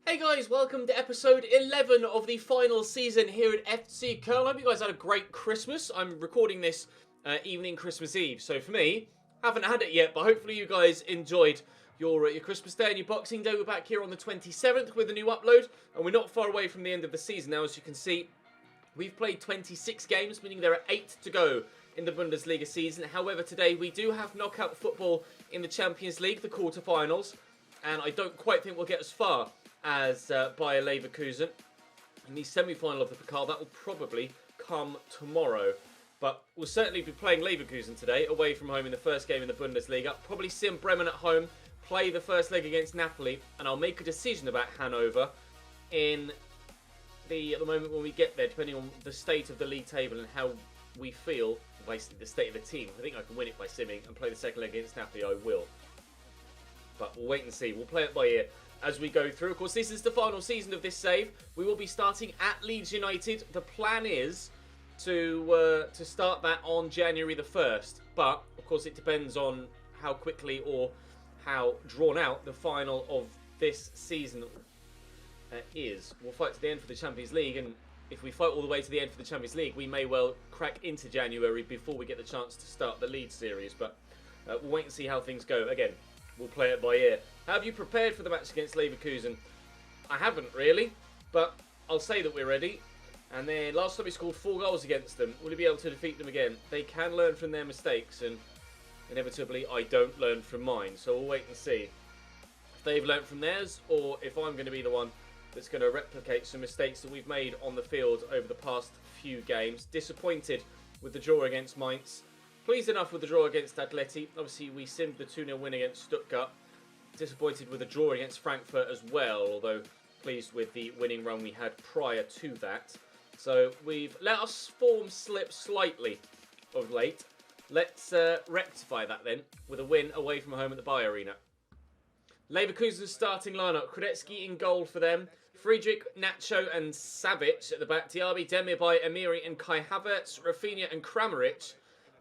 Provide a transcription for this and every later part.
Hey guys, welcome to episode 11 of the final season here at FC Köln. I hope you guys had a great Christmas. I'm recording this evening Christmas Eve, so for me, haven't had it yet, but hopefully you guys enjoyed your Christmas Day and your Boxing Day. We're back here on the 27th with a new upload, and we're not far away from the end of the season now. As you can see, we've played 26 games, meaning there are 8 to go in the Bundesliga season. However, today we do have knockout football in the Champions League, the quarterfinals, and I don't quite think we'll get as far as Bayer Leverkusen in the semi-final of the Pokal. That will probably come tomorrow. But we'll certainly be playing Leverkusen today, away from home in the first game in the Bundesliga. Probably sim Bremen at home, play the first leg against Napoli, and I'll make a decision about Hannover at the moment when we get there, depending on the state of the league table and how we feel, basically the state of the team. If I think I can win it by simming and play the second leg against Napoli, I will. But we'll wait and see. We'll play it by ear as we go through. Of course, this is the final season of this save. We will be starting at Leeds United. The plan is to start that on January the 1st. But, of course, it depends on how quickly or how drawn out the final of this season is. We'll fight to the end for the Champions League, and if we fight all the way to the end for the Champions League, we may well crack into January before we get the chance to start the Leeds series. But we'll wait and see how things go. Again, we'll play it by ear. How have you prepared for the match against Leverkusen? I haven't really, but I'll say that we're ready. And then last time we scored 4 goals against them. Will we be able to defeat them again? They can learn from their mistakes, and inevitably I don't learn from mine. So we'll wait and see if they've learned from theirs, or if I'm going to be the one that's going to replicate some mistakes that we've made on the field over the past few games. Disappointed with the draw against Mainz. Pleased enough with the draw against Atleti. Obviously, we simmed the 2-0 win against Stuttgart. Disappointed with the draw against Frankfurt as well, although pleased with the winning run we had prior to that. So we've let us form slip slightly of late. Let's rectify that then with a win away from home at the Bayer Arena. Leverkusen's starting lineup. Kudetsky in goal for them. Friedrich, Nacho and Savic at the back. Diaby, Demirbay, Amiri and Kai Havertz. Rafinha and Kramaric.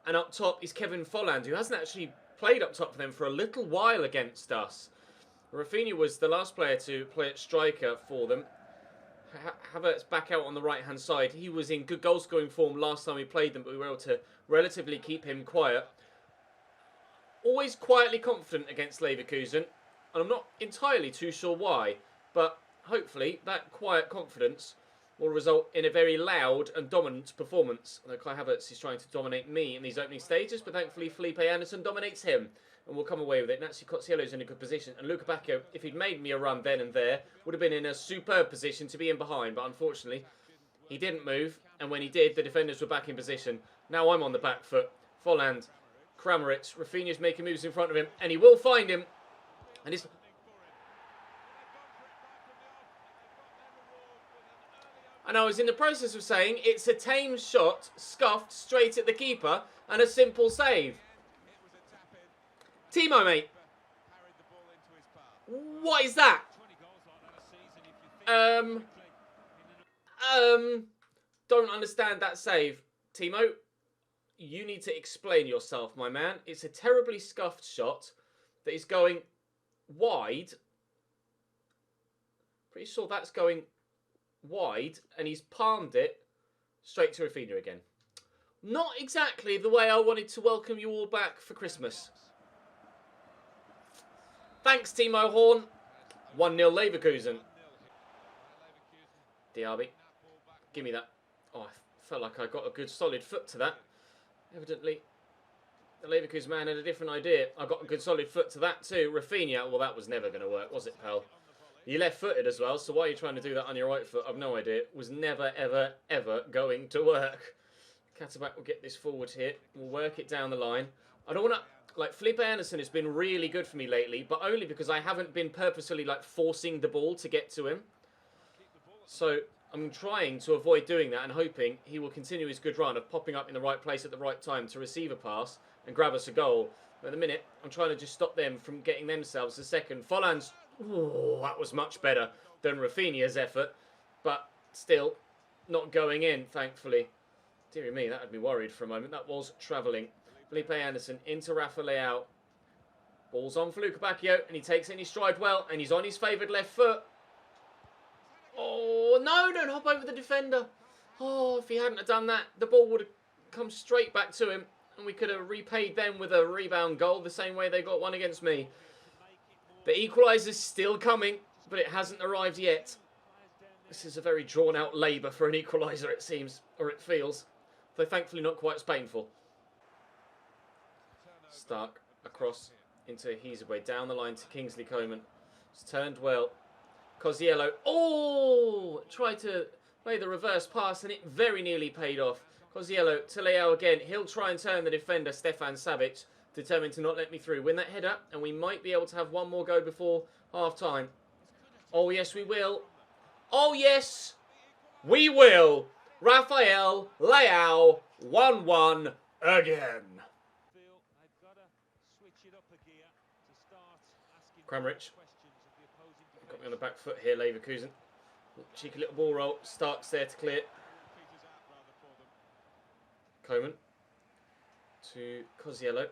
And up top is Kevin Volland, who hasn't actually played up top for them for a little while against us. Rafinha was the last player to play at striker for them. Havertz back out on the right-hand side. He was in good goal-scoring form last time we played them, but we were able to relatively keep him quiet. Always quietly confident against Leverkusen, and I'm not entirely too sure why, but hopefully that quiet confidence will result in a very loud and dominant performance. Although Kai Havertz is trying to dominate me in these opening stages, but thankfully Felipe Anderson dominates him and will come away with it. Nancy Cotsiello's in a good position, and Luca Bacchio, if he'd made me a run then and there, would have been in a superb position to be in behind, but unfortunately he didn't move, and when he did, the defenders were back in position. Now I'm on the back foot. Volland, Kramaric, Rafinha's making moves in front of him, and he will find him, and he's... And I was in the process of saying it's a tame shot, scuffed straight at the keeper, and a simple save. Timo, mate. What is that? Don't understand that save. Timo, you need to explain yourself, my man. It's a terribly scuffed shot that is going wide. Pretty sure that's going wide, and he's palmed it straight to Rafinha again. Not exactly the way I wanted to welcome you all back for Christmas. Thanks, Timo Horn. 1-0 Leverkusen. Diaby, give me that. Oh, I felt like I got a good solid foot to that. Evidently, the Leverkusen man had a different idea. I got a good solid foot to that too. Rafinha, well, that was never going to work, was it, pal? You're left-footed as well, so why are you trying to do that on your right foot? I've no idea. It was never, ever, ever going to work. Katterback will get this forward here. We'll work it down the line. I don't want to... Like, Felipe Anderson has been really good for me lately, but only because I haven't been purposely, like, forcing the ball to get to him. So, I'm trying to avoid doing that and hoping he will continue his good run of popping up in the right place at the right time to receive a pass and grab us a goal. But at the minute, I'm trying to just stop them from getting themselves a second. Volland's... Ooh, that was much better than Rafinha's effort, but still not going in, thankfully. Dear me, that had me worried for a moment. That was travelling. Felipe Anderson into Rafa Leao. Ball's on for Luca Bacchio, and he takes it in his stride well, and he's on his favoured left foot. Oh, no, don't hop over the defender. Oh, if he hadn't have done that, the ball would have come straight back to him, and we could have repaid them with a rebound goal the same way they got one against me. The equaliser's still coming, but it hasn't arrived yet. This is a very drawn-out labour for an equaliser, it seems, or it feels, though thankfully not quite as painful. Stark across into Heasaway, down the line to Kingsley Coman. It's turned well. Cosiello, oh! Tried to play the reverse pass and it very nearly paid off. Cosiello to Leao again. He'll try and turn the defender, Stefan Savic, determined to not let me through. Win that header and we might be able to have one more go before half-time. Oh, yes, we will. Oh, yes, we will. Rafael Leao, 1-1 again. Kramaric. Got me on the back foot here, Leverkusen. Cheeky little ball roll. Starks there to clear. Coman. To Cosiello.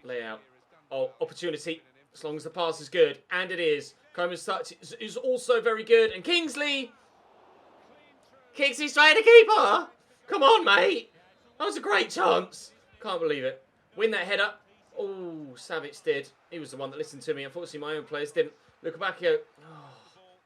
Leao. Oh, opportunity. As long as the pass is good. And it is. Coman's touch is also very good. And Kingsley kicks it straight at the keeper. Come on, mate. That was a great chance. Can't believe it. Win that header. Oh, Savic did. He was the one that listened to me. Unfortunately, my own players didn't. Lukabakio,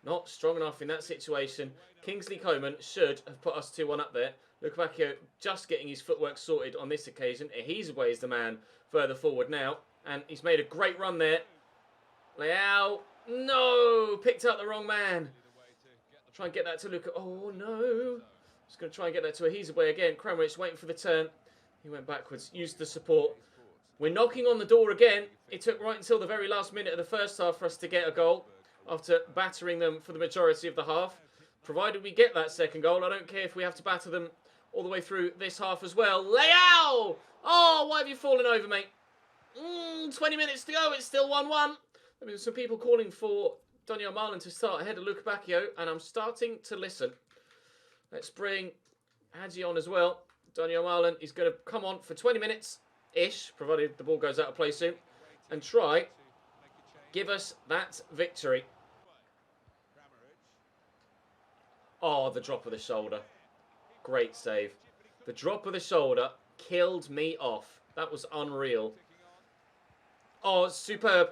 not strong enough in that situation. Kingsley Coman should have put us 2-1 up there. Lukabakio just getting his footwork sorted on this occasion. Heasaway is the man further forward now. And he's made a great run there. Leao, no! Picked up the wrong man. I'll try and get that to Luka. Oh, no. Just going to try and get that to Heasaway again. Kramaric waiting for the turn. He went backwards, used the support. We're knocking on the door again. It took right until the very last minute of the first half for us to get a goal after battering them for the majority of the half. Provided we get that second goal, I don't care if we have to batter them all the way through this half as well. Leao! Oh, why have you fallen over, mate? 20 minutes to go. It's still 1-1. There's some people calling for Daniel Marlin to start ahead of Lukabakio, and I'm starting to listen. Let's bring Hadji on as well. Daniel Marlin is going to come on for 20 minutes-ish, provided the ball goes out of play soon, and try give us that victory. Oh, the drop of the shoulder. Great save. The drop of the shoulder killed me off. That was unreal. Oh, superb.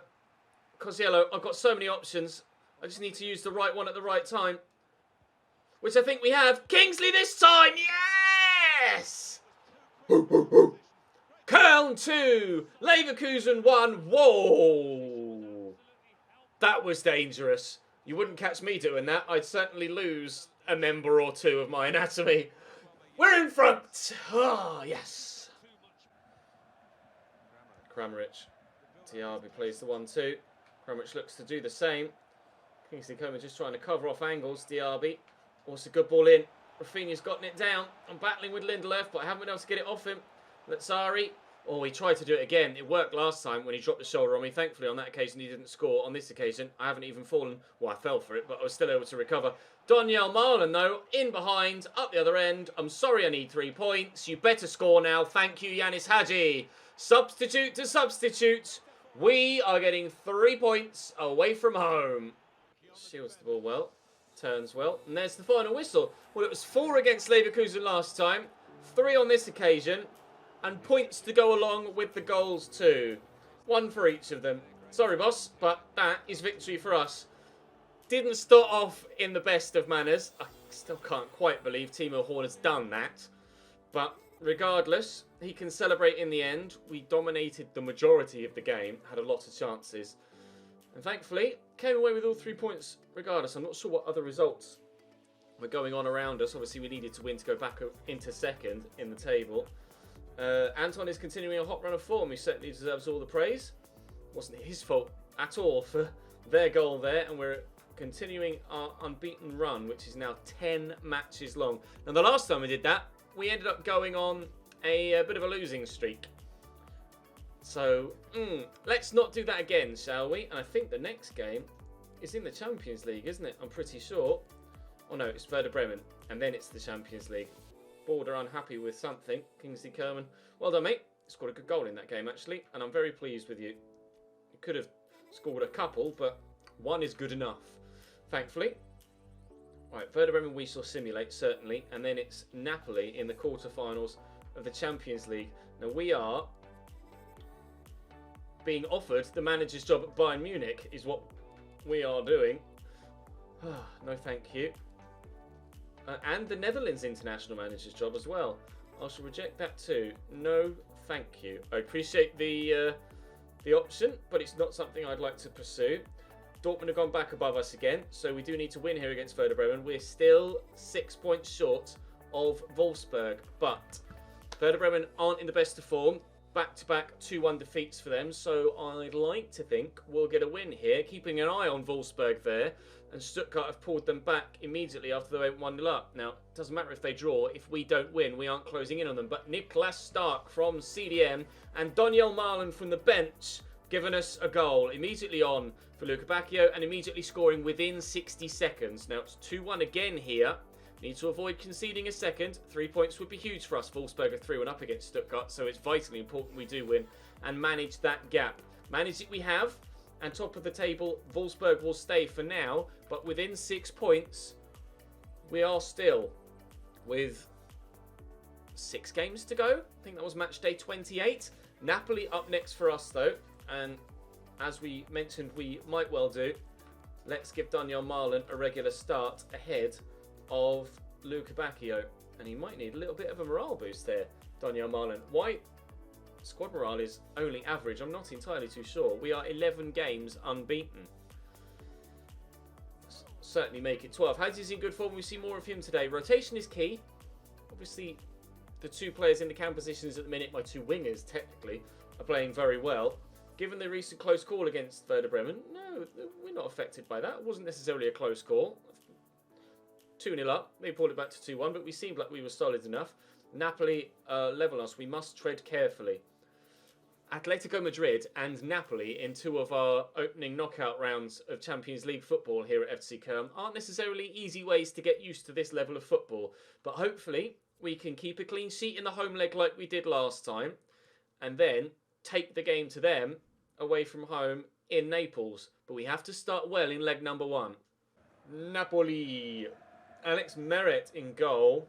Cosiello, I've got so many options. I just need to use the right one at the right time. Which I think we have. Kingsley this time! Yes! Köln 2, Leverkusen 1. Whoa! That was dangerous. You wouldn't catch me doing that. I'd certainly lose a member or two of my anatomy. We're in front! Ah, yes. Kramaric. Diaby plays the 1-2. Kramaric looks to do the same. Kingsley Coman just trying to cover off angles. Diaby. Also good ball in. Rafinha's gotten it down. I'm battling with Lindelöf, but I haven't been able to get it off him. Lazzari. Oh, he tried to do it again. It worked last time when he dropped the shoulder on me. Thankfully, on that occasion, he didn't score. On this occasion, I haven't even fallen. Well, I fell for it, but I was still able to recover. Daniel Marlin, though, in behind, up the other end. I'm sorry I need 3 points. You better score now. Thank you, Yanis Hadji. Substitute to substitute. We are getting 3 points away from home. Shields the ball well. Turns well. And there's the final whistle. Well, it was 4 against Leverkusen last time. 3 on this occasion. And points to go along with the goals too. 1 for each of them. Sorry, boss, but that is victory for us. Didn't start off in the best of manners. I still can't quite believe Timo Horn has done that. But regardless, he can celebrate in the end. We dominated the majority of the game. Had a lot of chances. And thankfully, came away with all 3 points regardless. I'm not sure what other results were going on around us. Obviously, we needed to win to go back into second in the table. Anton is continuing a hot run of form. He certainly deserves all the praise. Wasn't his fault at all for their goal there. And we're continuing our unbeaten run, which is now 10 matches long. Now, the last time we did that, we ended up going on a bit of a losing streak. So, let's not do that again, shall we? And I think the next game is in the Champions League, isn't it? I'm pretty sure. Oh, no, it's Werder Bremen. And then it's the Champions League. Border unhappy with something. Kingsley Coman. Well done, mate. Scored a good goal in that game, actually. And I'm very pleased with you. You could have scored a couple, but 1 is good enough. Thankfully. Right, Werder Bremen we shall simulate, certainly. And then it's Napoli in the quarterfinals of the Champions League. Now, we are being offered the manager's job at Bayern Munich, is what we are doing. No, thank you. And the Netherlands international manager's job as well. I shall reject that too. No, thank you. I appreciate the option, but it's not something I'd like to pursue. Dortmund have gone back above us again, so we do need to win here against Werder Bremen. We're still 6 points short of Wolfsburg, but Werder Bremen aren't in the best of form. Back-to-back 2-1 defeats for them, so I'd like to think we'll get a win here, keeping an eye on Wolfsburg there. And Stuttgart have pulled them back immediately after they went 1-0 up. Now, it doesn't matter if they draw. If we don't win, we aren't closing in on them. But Niklas Stark from CDM and Daniel Marlin from the bench giving us a goal immediately on for Luca Bacchio and immediately scoring within 60 seconds. Now, it's 2-1 again here. Need to avoid conceding a second. 3 points would be huge for us. Wolfsburg are 3-1 up against Stuttgart, so it's vitally important we do win and manage that gap. Manage it we have. And top of the table, Wolfsburg will stay for now. But within 6 points, we are still with 6 games to go. I think that was match day 28. Napoli up next for us, though. And as we mentioned, we might well do. Let's give Daniel Marlin a regular start ahead of Luca Bacchio. And he might need a little bit of a morale boost there, Daniel Marlin. Why? Squad morale is only average. I'm not entirely too sure. We are 11 games unbeaten. Certainly make it 12. Hadji's in good form. We see more of him today. Rotation is key. Obviously, the 2 players in the cam positions at the minute, my 2 wingers technically, are playing very well. Given the recent close call against Werder Bremen, no, we're not affected by that. It wasn't necessarily a close call. 2-0 up. They pulled it back to 2-1, but we seemed like we were solid enough. Napoli level us. We must tread carefully. Atletico Madrid and Napoli in 2 of our opening knockout rounds of Champions League football here at FC Köln aren't necessarily easy ways to get used to this level of football. But hopefully we can keep a clean sheet in the home leg like we did last time. And then take the game to them away from home in Naples. But we have to start well in leg number 1. Napoli. Alex Meret in goal.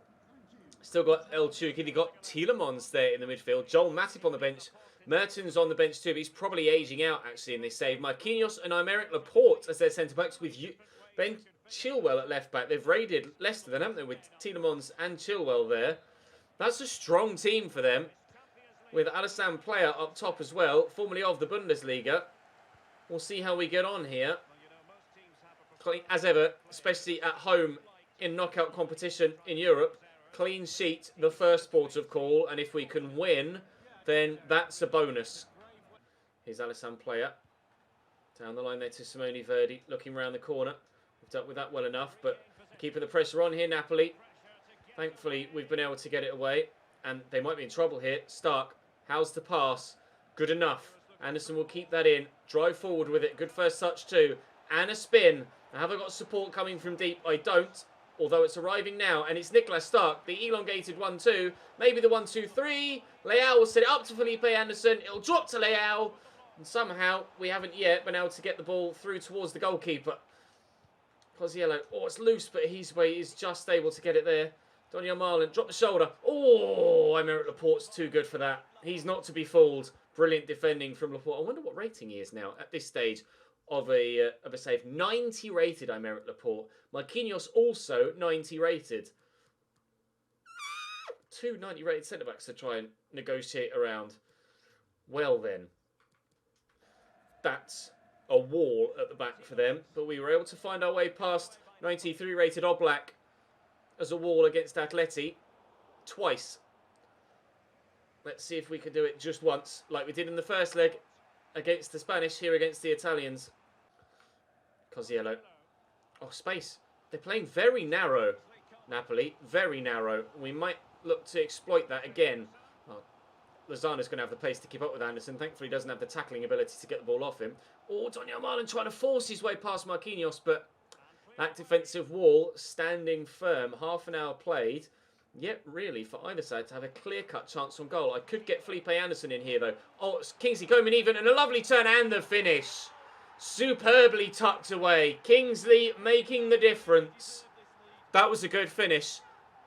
Still got El Chuki. They got Tielemans there in the midfield. Joel Matip on the bench. Mertens on the bench too, but he's probably aging out actually in this save. Marquinhos and Aymeric Laporte as their centre-backs with Ben Chilwell at left-back. They've raided Leicester then, haven't they, with Tielemans and Chilwell there. That's a strong team for them, with Alassane Player up top as well, formerly of the Bundesliga. We'll see how we get on here. As ever, especially at home in knockout competition in Europe, clean sheet, the first port of call, and if we can win, then that's a bonus. Here's Alassane Player. Down the line there to Simone Verdi, looking around the corner. We've dealt with that well enough, but keeping the pressure on here, Napoli. Thankfully, we've been able to get it away, and they might be in trouble here. Stark, how's the pass? Good enough. Anderson will keep that in. Drive forward with it. Good first touch too. And a spin. Now, have I got support coming from deep? I don't. Although it's arriving now, and it's Niklas Stark, the elongated 1-2. Maybe the 1-2-3. Leao will set it up to Felipe Anderson. It'll drop to Leao. And somehow, we haven't yet been able to get the ball through towards the goalkeeper. Cosiello, oh, it's loose, but he's just able to get it there. Daniel Marlin, drop the shoulder. Oh, Aymeric Laporte's too good for that. He's not to be fooled. Brilliant defending from Laporte. I wonder what rating he is now at this stage of a save. 90 rated, Aymeric Laporte. Marquinhos also 90 rated. 2 90 rated centre-backs to try and negotiate around. Well then. That's a wall at the back for them. But we were able to find our way past 93 rated Oblak as a wall against Atleti twice. Let's see if we can do it just once, like we did in the first leg against the Spanish, here against the Italians. Cosiello. Oh, space. They're playing very narrow, Napoli. Very narrow. We might look to exploit that again. Well, Lozano's going to have the pace to keep up with Anderson. Thankfully, he doesn't have the tackling ability to get the ball off him. Oh, Daniel Marlin trying to force his way past Marquinhos, but that defensive wall standing firm. Half an hour played. Yet, really, for either side to have a clear-cut chance on goal. I could get Felipe Anderson in here, though. Oh, it's Kingsley Coman even, and a lovely turn, and the finish. Superbly tucked away. Kingsley making the difference. That was a good finish.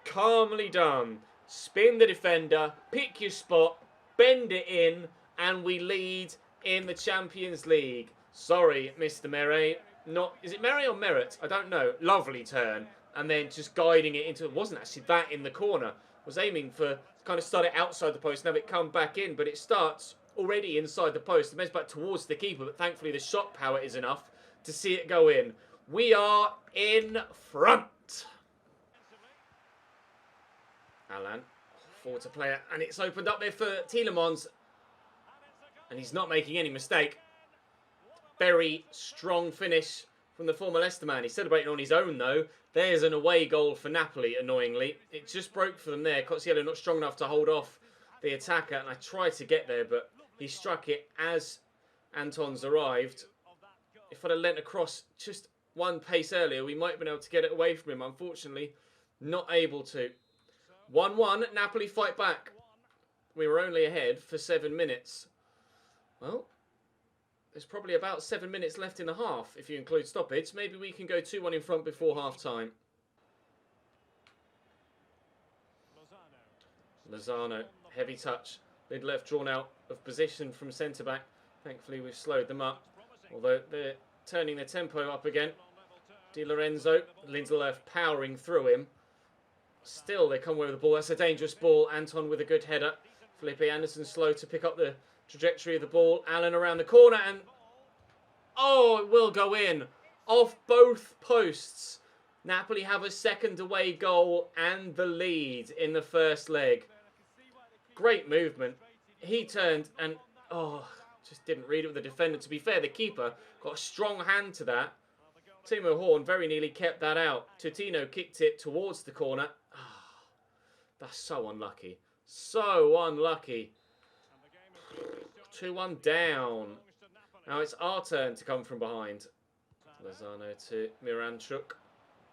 Calmly done. Spin the defender, pick your spot, bend it in, and we lead in the Champions League. Sorry, Mr. Mere. Not, is it Mere or Merit? I don't know. Lovely turn. And then just guiding it into, it wasn't actually that in the corner. Was aiming for, kind of start it outside the post, and have it come back in, but it starts already inside the post. The best back towards the keeper, but thankfully the shot power is enough to see it go in. We are in front. Alan, forward to player, and it's opened up there for Tielemans, and he's not making any mistake. Very strong finish from the former Leicester man. He's celebrating on his own, though. There's an away goal for Napoli, annoyingly. It just broke for them there. Cozziello not strong enough to hold off the attacker, and I tried to get there, but he struck it as Anton's arrived. If I'd have lent across just one pace earlier, we might have been able to get it away from him. Unfortunately, not able to. 1-1, Napoli fight back. We were only ahead for 7 minutes. Well, there's probably about 7 minutes left in the half, if you include stoppage. Maybe we can go 2-1 in front before half-time. Lozano, heavy touch. Lindelof drawn out of position from centre-back. Thankfully, we've slowed them up. Although they're turning their tempo up again. Di Lorenzo, Lindelof powering through him. Still, they come away with the ball. That's a dangerous ball. Anton with a good header. Felipe Anderson slow to pick up the trajectory of the ball. Allen around the corner and... oh, it will go in. Off both posts. Napoli have a second away goal and the lead in the first leg. Great movement. He turned and... oh, just didn't read it with the defender. To be fair, the keeper got a strong hand to that. Timo Horn very nearly kept that out. Tutino kicked it towards the corner. That's so unlucky. So unlucky. 2-1 down. Now it's our turn to come from behind. Lozano to Miranchuk.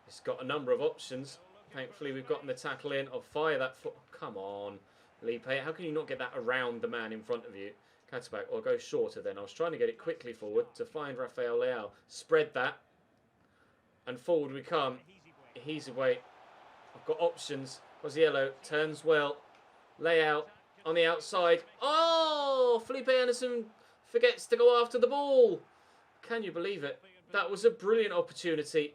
He's got a number of options. Thankfully, we've gotten the tackle in. I'll fire that foot. Come on, Lipe. How can you not get that around the man in front of you? Catchback, or go shorter then. I was trying to get it quickly forward to find Rafael Leao. Spread that. And forward we come. He's away. I've got options. Cozziello turns well. Layout on the outside. Oh! Felipe Anderson forgets to go after the ball. Can you believe it? That was a brilliant opportunity.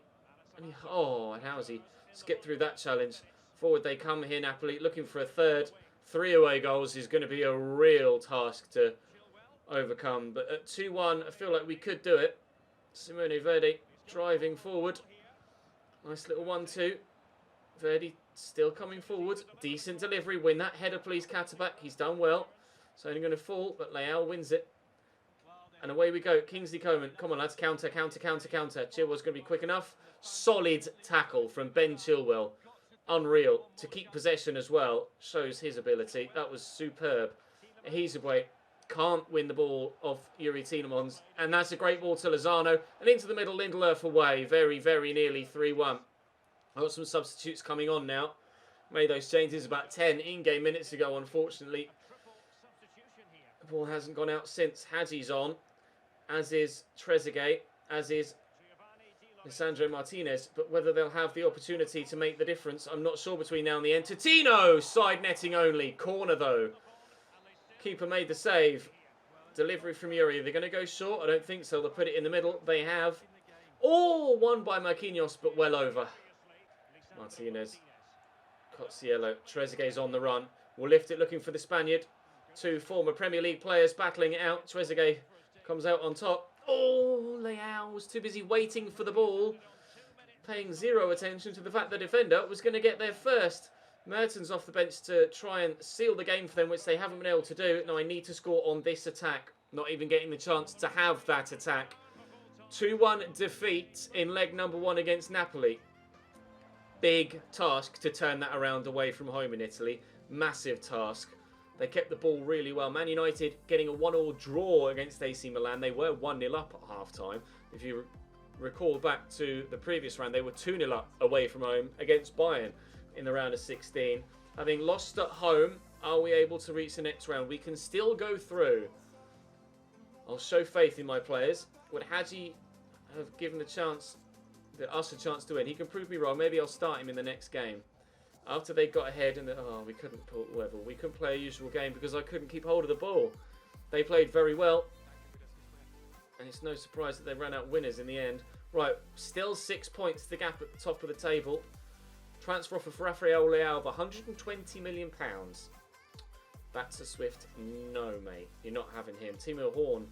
And oh, and how's he skipped through that challenge? Forward they come here, Napoli, looking for a third. 3 away goals is going to be a real task to overcome. But at 2-1, I feel like we could do it. Simone Verdi driving forward. Nice little 1-2. Verdi still coming forward. Decent delivery. Win that header, please, Catterback. He's done well. It's only going to fall, but Leao wins it. And away we go. Kingsley Coman. Come on, lads. Counter, counter, counter, counter. Chilwell's going to be quick enough. Solid tackle from Ben Chilwell. Unreal. To keep possession as well. Shows his ability. That was superb. He's away. Can't win the ball off Yuri Tielemans. And that's a great ball to Lozano. And into the middle, Lindelof away. Very, very nearly 3-1. I've got some substitutes coming on now. Made those changes about 10 in-game minutes ago, unfortunately. The ball hasn't gone out since. Hadji's on. As is Trezeguet. As is Lisandro Martinez. But whether they'll have the opportunity to make the difference, I'm not sure between now and the end. Totino! Side netting only. Corner, though. Keeper made the save. Delivery from Yuri. They're going to go short? I don't think so. They'll put it in the middle. They have. Oh, won by Marquinhos, but well over. Martinez. Cozziello. Trezeguet's on the run. Will lift it looking for the Spaniard. 2 former Premier League players battling it out. Trezeguet comes out on top. Oh, Leao was too busy waiting for the ball. Paying zero attention to the fact the defender was going to get there first. Mertens off the bench to try and seal the game for them, which they haven't been able to do. Now I need to score on this attack. Not even getting the chance to have that attack. 2-1 defeat in leg number 1 against Napoli. Big task to turn that around away from home in Italy. Massive task. They kept the ball really well. Man United getting a 1-1 draw against AC Milan. They were 1-0 up at half-time. If you recall back to the previous round, they were 2-0 up away from home against Bayern in the round of 16. Having lost at home, are we able to reach the next round? We can still go through. I'll show faith in my players. Would Hadji have given the chance us a chance to win. He can prove me wrong. Maybe I'll start him in the next game. After they got ahead and we couldn't pull level. We couldn't play a usual game because I couldn't keep hold of the ball. They played very well. And it's no surprise that they ran out winners in the end. Right, still 6 points, the gap at the top of the table. Transfer offer for Rafael Leao of £120 million. That's a swift no, mate. You're not having him. Timo Horn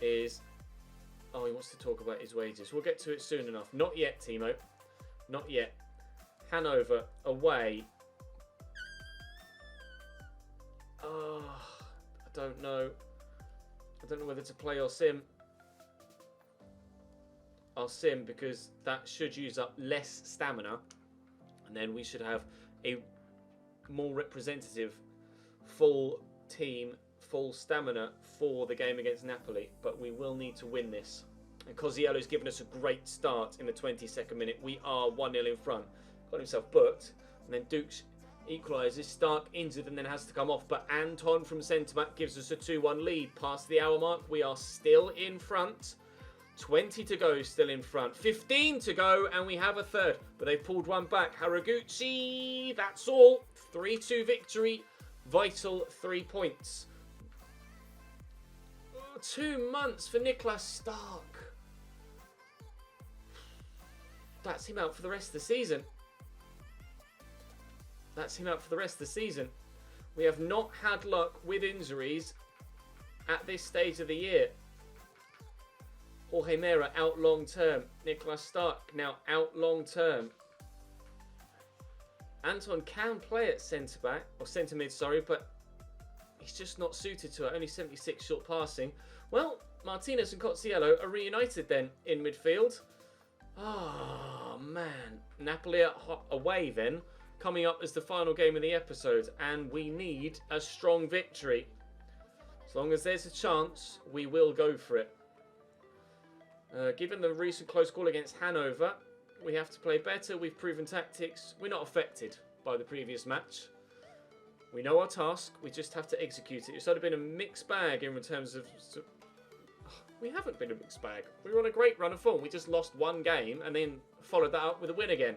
is... Oh, he wants to talk about his wages. We'll get to it soon enough. Not yet, Timo. Not yet. Hannover away. Oh, I don't know. I don't know whether to play or sim. I'll sim because that should use up less stamina. And then we should have a more representative full team, full stamina for the game against Napoli. But we will need to win this. And Cosiello's given us a great start in the 22nd minute. We are 1-0 in front. Got himself booked. And then Dukes equalises. Stark injured and then has to come off. But Anton from centre-back gives us a 2-1 lead. Past the hour mark, we are still in front. 20 to go, still in front. 15 to go, and we have a third. But they've pulled one back. Haraguchi, that's all. 3-2 victory. Vital 3 points. 2 months for Niklas Stark. That's him out for the rest of the season. That's him out for the rest of the season. We have not had luck with injuries at this stage of the year. Jorge Mera out long term. Niklas Stark now out long term. Anton can play at centre back, or centre mid, sorry, but he's just not suited to it. Only 76 short passing. Well, Martinez and Cozziello are reunited then in midfield. Oh, man. Napoli away then, coming up as the final game of the episode, and we need a strong victory. As long as there's a chance, we will go for it. Given the recent close call against Hannover, we have to play better. We've proven tactics. We're not affected by the previous match. We know our task. We just have to execute it. It's sort of been a mixed bag in terms of... We haven't been a mixed bag. We were on a great run of form. We just lost one game and then followed that up with a win again.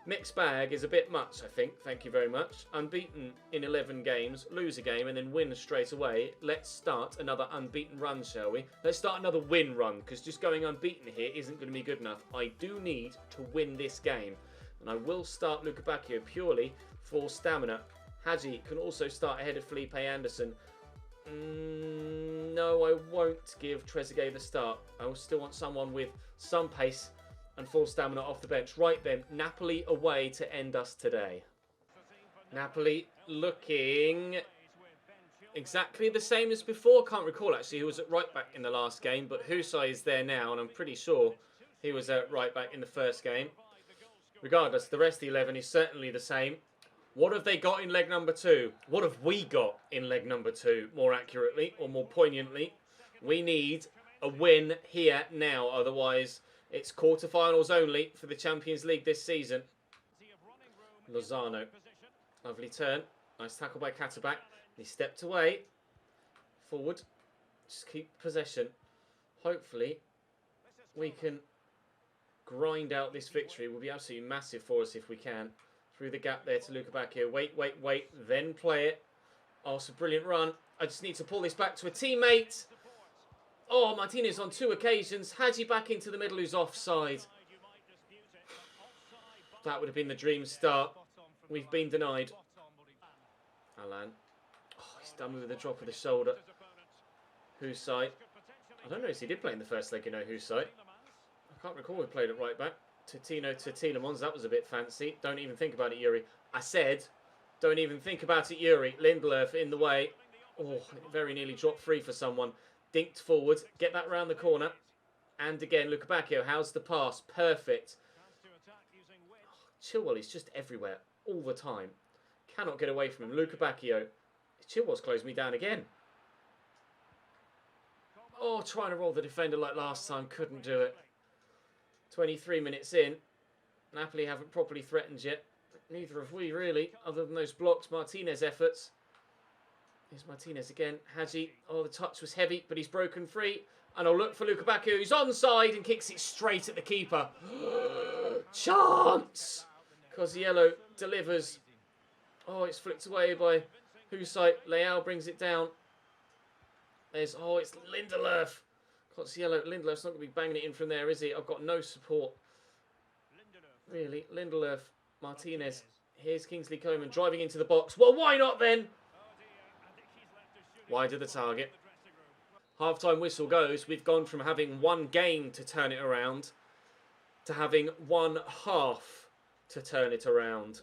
Mixed bag is a bit much, I think. Thank you very much. Unbeaten in 11 games, lose a game and then win straight away. Let's start another unbeaten run, shall we? Let's start another win run, because just going unbeaten here isn't going to be good enough. I do need to win this game. And I will start Luca Bacchio purely for stamina. Hadji can also start ahead of Felipe Anderson. No, I won't give Trezeguet the start. I will still want someone with some pace and full stamina off the bench. Right then, Napoli away to end us today. Napoli looking exactly the same as before. Can't recall actually who was at right back in the last game, but Husai is there now, and I'm pretty sure he was at right back in the first game. Regardless, the rest of the 11 is certainly the same. What have they got in leg number 2? What have we got in leg number 2, more accurately, or more poignantly? We need a win here now, otherwise it's quarterfinals only for the Champions League this season. Lozano. Lovely turn. Nice tackle by Katterback. He stepped away. Forward. Just keep possession. Hopefully we can grind out this victory. It will be absolutely massive for us if we can. Through the gap there to Luca Bacchio. Wait. Then play it. Oh, it's a brilliant run. I just need to pull this back to a teammate. Oh, Martinez on 2 occasions. Hadji back into the middle, who's offside. That would have been the dream start. We've been denied. Alan. Oh, he's done with a drop of the shoulder. Husai. I don't know if he did play in the first leg, you know, Husai. I can't recall we played at right back. Tino to Tielemans. That was a bit fancy. Don't even think about it, Yuri. I said, don't even think about it, Yuri. Lindelöf in the way. Oh, very nearly dropped free for someone. Dinked forward, get that round the corner. And again, Luca Bacchio, how's the pass? Perfect. Oh, Chilwell is just everywhere, all the time. Cannot get away from him. Luca Bacchio. Chilwell's closed me down again. Oh, trying to roll the defender like last time, couldn't do it. 23 minutes in. Napoli haven't properly threatened yet. Neither have we, really, other than those blocks. Martinez efforts. Here's Martinez again. Hadji. Oh, the touch was heavy, but he's broken free. And I'll look for Luka Baku, who's onside and kicks it straight at the keeper. Chance! Cosiello delivers. Oh, it's flicked away by Husai. Leao brings it down. It's Lindelöf. Cosiello, Lindelöf's not going to be banging it in from there, is he? I've got no support. Really, Lindelöf, Martinez. Here's Kingsley Coman driving into the box. Well, why not then? Wide of the target. Half-time whistle goes. We've gone from having one game to turn it around to having one half to turn it around.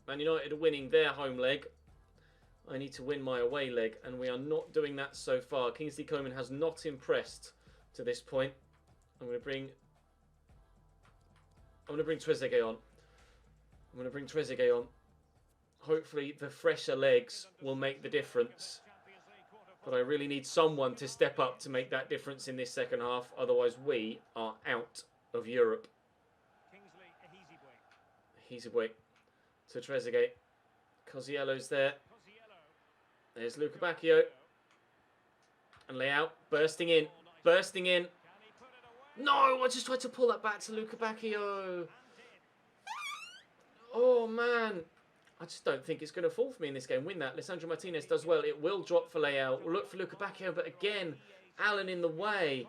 Man United are winning their home leg. I need to win my away leg, and we are not doing that so far. Kingsley Coman has not impressed to this point. I'm going to bring Trezeguet on. I'm going to bring Trezeguet on. Hopefully the fresher legs will make the difference. But I really need someone to step up to make that difference in this second half. Otherwise we are out of Europe. Hizibwe to Trezeguet. Cosiello's there. There's Luka Bacchio. And Leao bursting in. Bursting in. No, I just tried to pull that back to Luka Bacchio. Oh, man. I just don't think it's going to fall for me in this game. Win that. Lisandro Martinez does well. It will drop for Leao. We'll look for Luka Bacchio, but again, Allen in the way.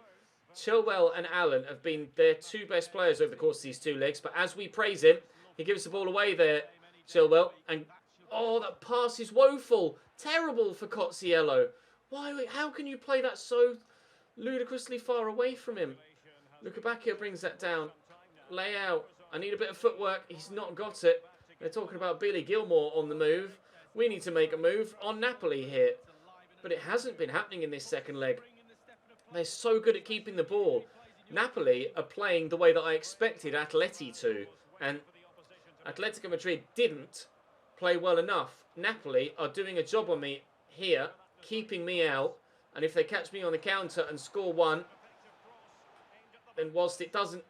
Chilwell and Allen have been their two best players over the course of these two legs, but as we praise him, he gives the ball away there, Chilwell. And, oh, that pass is woeful. Terrible for Cosiello. Why? How can you play that so ludicrously far away from him? Luka Bacchio brings that down. Leao. I need a bit of footwork. He's not got it. They're talking about Billy Gilmore on the move. We need to make a move on Napoli here. But it hasn't been happening in this second leg. They're so good at keeping the ball. Napoli are playing the way that I expected Atleti to. And Atletico Madrid didn't play well enough. Napoli are doing a job on me here, keeping me out. And if they catch me on the counter and score one, then whilst it doesn't...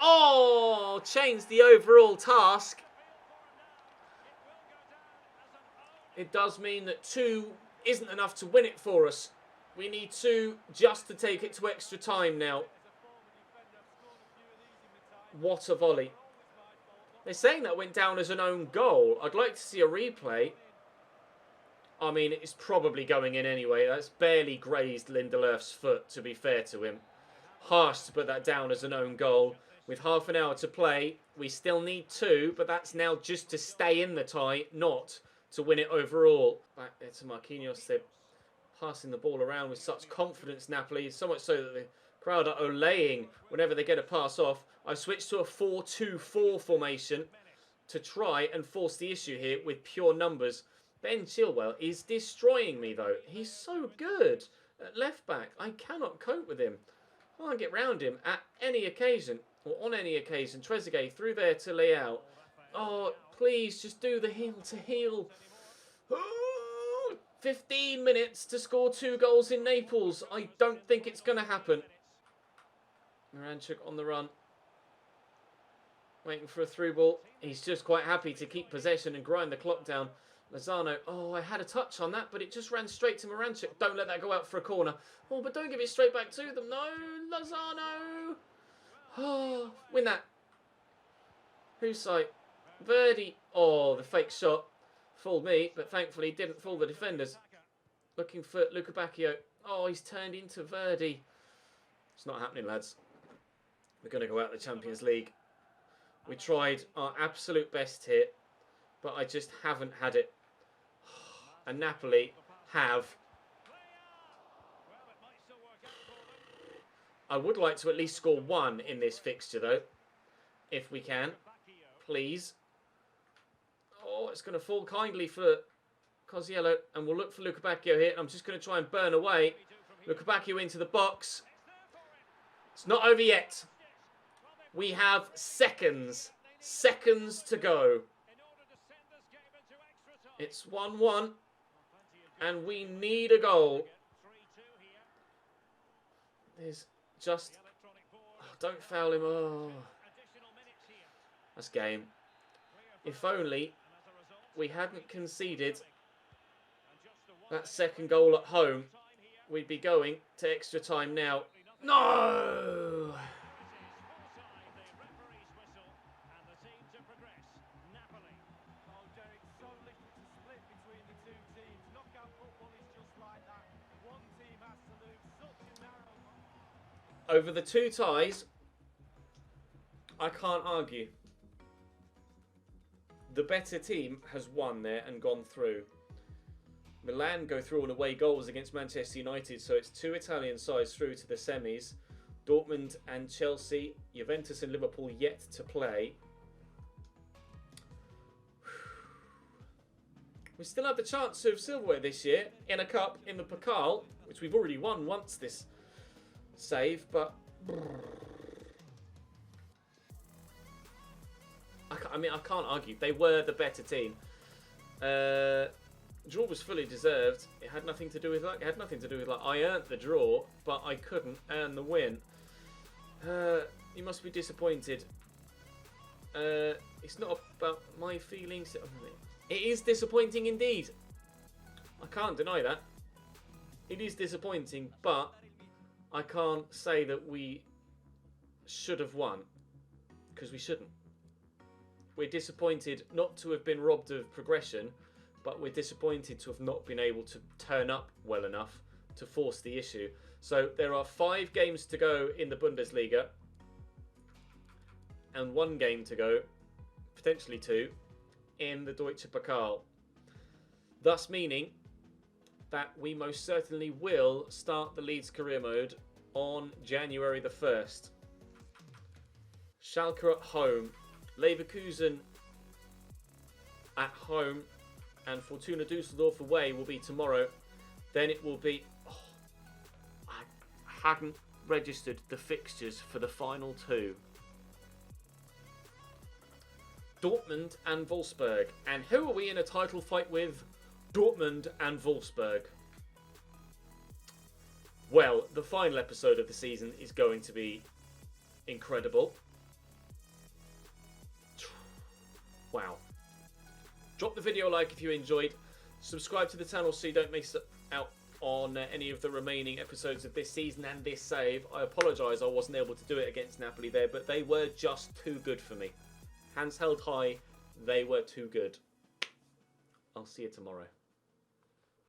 Oh! Change the overall task. It does mean that 2 isn't enough to win it for us. We need 2 just to take it to extra time now. What a volley. They're saying that went down as an own goal. I'd like to see a replay. I mean, it's probably going in anyway. That's barely grazed Lindelöf's foot, to be fair to him. Harsh to put that down as an own goal. With half an hour to play, we still need 2, but that's now just to stay in the tie, not to win it overall. Back there to Marquinhos. They're passing the ball around with such confidence, Napoli. So much so that the crowd are olaying whenever they get a pass off. I've switched to a 4-2-4 formation to try and force the issue here with pure numbers. Ben Chilwell is destroying me, though. He's so good at left back. I cannot cope with him. I can't get round him at any occasion, or on any occasion. Trezeguet through there to Leao. Oh, please, just do the heel to heel. 15 minutes to score 2 goals in Naples. I don't think it's going to happen. Miranchuk on the run. Waiting for a through ball. He's just quite happy to keep possession and grind the clock down. Lozano. Oh, I had a touch on that, but it just ran straight to Miranchuk. Don't let that go out for a corner. Oh, but don't give it straight back to them. No, Lozano. Oh, win that. Husai. Verdi. Oh, the fake shot. Fooled me, but thankfully didn't fool the defenders. Looking for Luka Bacchio. Oh, he's turned into Verdi. It's not happening, lads. We're going to go out of the Champions League. We tried our absolute best here, but I just haven't had it. And Napoli have. I would like to at least score 1 in this fixture, though. If we can. Please. Oh, it's going to fall kindly for Cosiello. And we'll look for Luka Bacchio here. I'm just going to try and burn away. Luka Bacchio into the box. It's not over yet. We have seconds. Seconds to go. It's 1-1. And we need a goal. There's just... Oh, don't foul him. Oh. That's game. If only we hadn't conceded that second goal at home, we'd be going to extra time now. No! Over the two ties, I can't argue. The better team has won there and gone through. Milan go through on away goals against Manchester United, so it's two Italian sides through to the semis. Dortmund and Chelsea, Juventus and Liverpool yet to play. We still have the chance of silverware this year in a cup, in the Pokal, which we've already won once this save, but I can't argue. They were the better team. Draw was fully deserved. It had nothing to do with luck. It had nothing to do with luck. I earned the draw, but I couldn't earn the win. You must be disappointed. It's not about my feelings. It is disappointing indeed. I can't deny that. It is disappointing, but I can't say that we should have won, because we shouldn't. We're disappointed not to have been robbed of progression, but we're disappointed to have not been able to turn up well enough to force the issue. So there are 5 games to go in the Bundesliga and 1 game to go, potentially 2, in the Deutsche Pokal. Thus meaning that we most certainly will start the Leeds career mode on January the 1st. Schalke at home, Leverkusen at home, and Fortuna Düsseldorf away will be tomorrow. Then it will be... I hadn't registered the fixtures for the final 2. Dortmund and Wolfsburg. And who are we in a title fight with? Dortmund and Wolfsburg. Well, the final episode of the season is going to be incredible. Wow. Drop the video a like if you enjoyed. Subscribe to the channel so you don't miss out on any of the remaining episodes of this season and this save. I apologise I wasn't able to do it against Napoli there, but they were just too good for me. Hands held high, they were too good. I'll see you tomorrow.